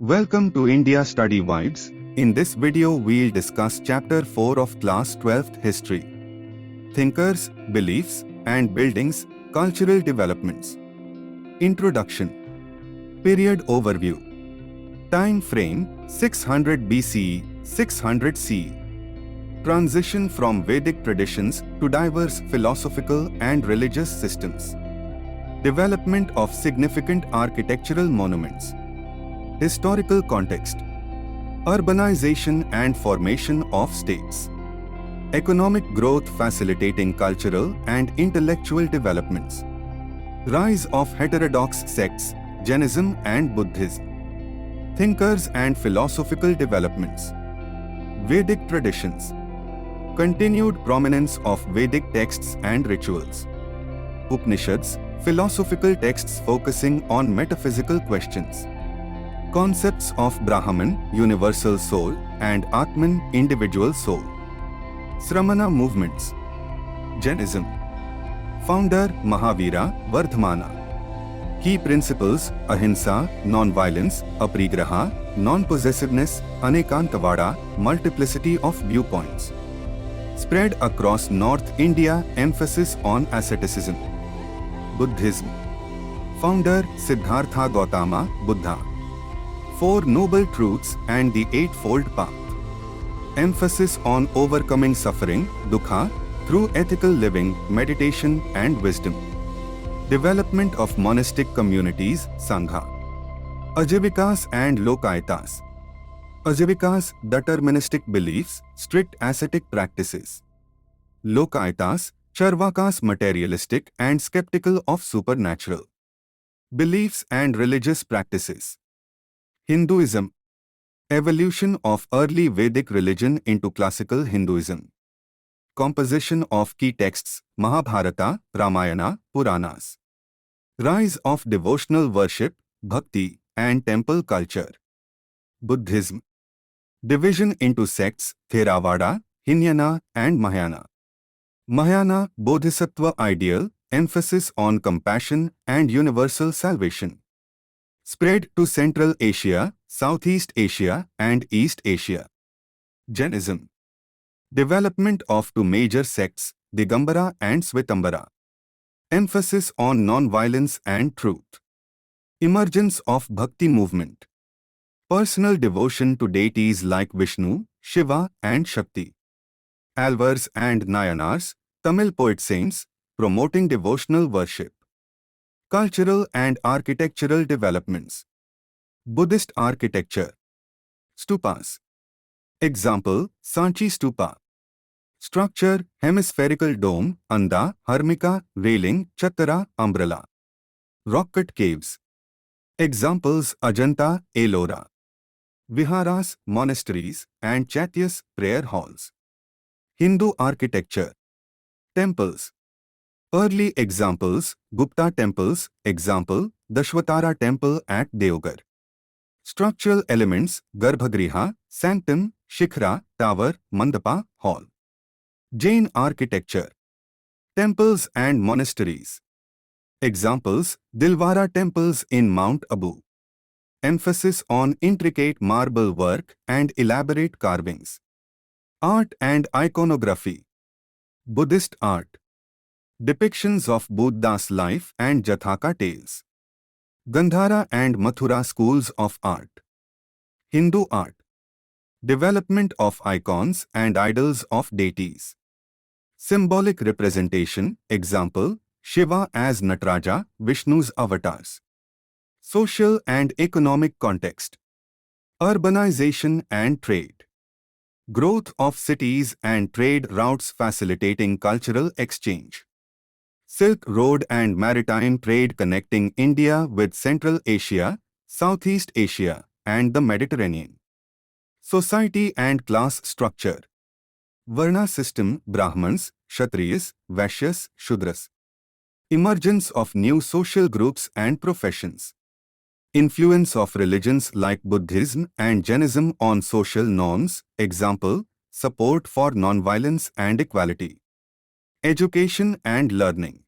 Welcome to India Study Vibes. In this video we'll discuss chapter 4 of class 12th History. Thinkers, Beliefs and Buildings, Cultural Developments. Introduction. Period Overview. Time frame 600 BCE, 600 CE. Transition from Vedic traditions to diverse philosophical and religious systems. Development of significant architectural monuments. Historical context. Urbanization and formation of states. Economic growth facilitating cultural and intellectual developments. Rise of heterodox sects, Jainism and Buddhism. Thinkers and philosophical developments. Vedic traditions. Continued prominence of Vedic texts and rituals. Upanishads, philosophical texts focusing on metaphysical questions. Concepts of Brahman, universal soul, and Atman, individual soul. Sramana movements. Jainism. Founder Mahavira, Vardhamana. Key principles: ahimsa, non-violence, aparigraha, non-possessiveness, anekantavada, multiplicity of viewpoints. Spread across North India, emphasis on asceticism. Buddhism. Founder Siddhartha Gautama, Buddha. Four Noble Truths and the Eightfold Path. Emphasis on overcoming suffering, dukkha, through ethical living, meditation and wisdom. Development of monastic communities, Sangha. Ajivikas and Lokayatas. Ajivikas, deterministic beliefs, strict ascetic practices. Lokayatas, Charvakas, materialistic and skeptical of supernatural beliefs and religious practices. Hinduism. Evolution of early Vedic religion into classical Hinduism. Composition of key texts, Mahabharata, Ramayana, Puranas. Rise of devotional worship, bhakti, and temple culture. Buddhism. Division into sects, Theravada, Hinayana, and Mahayana. Mahayana, Bodhisattva ideal, emphasis on compassion and universal salvation. Spread to Central Asia, Southeast Asia, and East Asia. Jainism. Development of two major sects, Digambara and Swetambara. Emphasis on non-violence and truth. Emergence of Bhakti movement. Personal devotion to deities like Vishnu, Shiva, and Shakti. Alvars and Nayanars, Tamil poet saints, promoting devotional worship. Cultural and architectural developments. Buddhist architecture. Stupas. Example, Sanchi Stupa. Structure, hemispherical dome, Anda, Harmika, railing, Chattara, umbrella. Rock-cut caves. Examples, Ajanta, Ellora. Viharas, monasteries, and chaityas, prayer halls. Hindu architecture. Temples. Early examples, Gupta temples, example, Dashwatara temple at Deoghar. Structural elements, Garbhagriha, sanctum, Shikhra, tower, Mandapa, hall. Jain architecture. Temples and monasteries. Examples, Dilwara temples in Mount Abu. Emphasis on intricate marble work and elaborate carvings. Art and iconography. Buddhist art. Depictions of Buddha's life and Jathaka tales. Gandhara and Mathura schools of art. Hindu art. Development of icons and idols of deities. Symbolic representation, example, Shiva as Nataraja, Vishnu's avatars. Social and economic context. Urbanization and trade. Growth of cities and trade routes facilitating cultural exchange. Silk Road and maritime trade connecting India with Central Asia, Southeast Asia, and the Mediterranean. Society and class structure. Varna system, Brahmans, Kshatriyas, Vaishyas, Shudras. Emergence of new social groups and professions. Influence of religions like Buddhism and Jainism on social norms, example, support for non-violence and equality. Education and learning.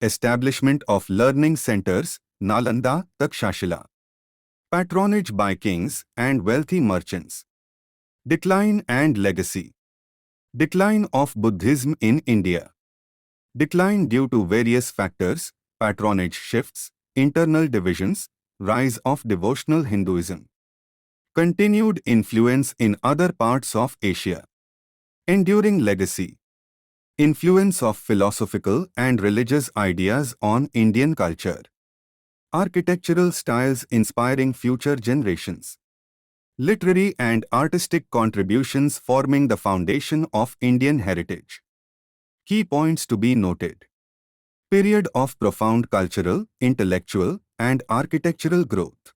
Establishment of learning centers, Nalanda, Takshashila. Patronage by kings and wealthy merchants. Decline and legacy. Decline of Buddhism in India. Decline due to various factors: patronage shifts, internal divisions, rise of devotional Hinduism. Continued influence in other parts of Asia. Enduring legacy. Influence of philosophical and religious ideas on Indian culture. Architectural styles inspiring future generations. Literary and artistic contributions forming the foundation of Indian heritage. Key points to be noted. Period of profound cultural, intellectual, and architectural growth.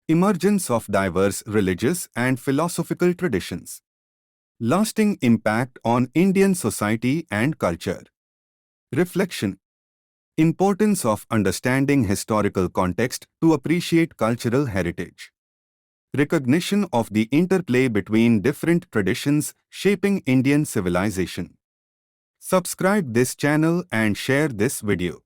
Emergence of diverse religious and philosophical traditions. Lasting impact on Indian society and culture. Reflection. Importance of understanding historical context to appreciate cultural heritage. Recognition of the interplay between different traditions shaping Indian civilization. Subscribe this channel and share this video.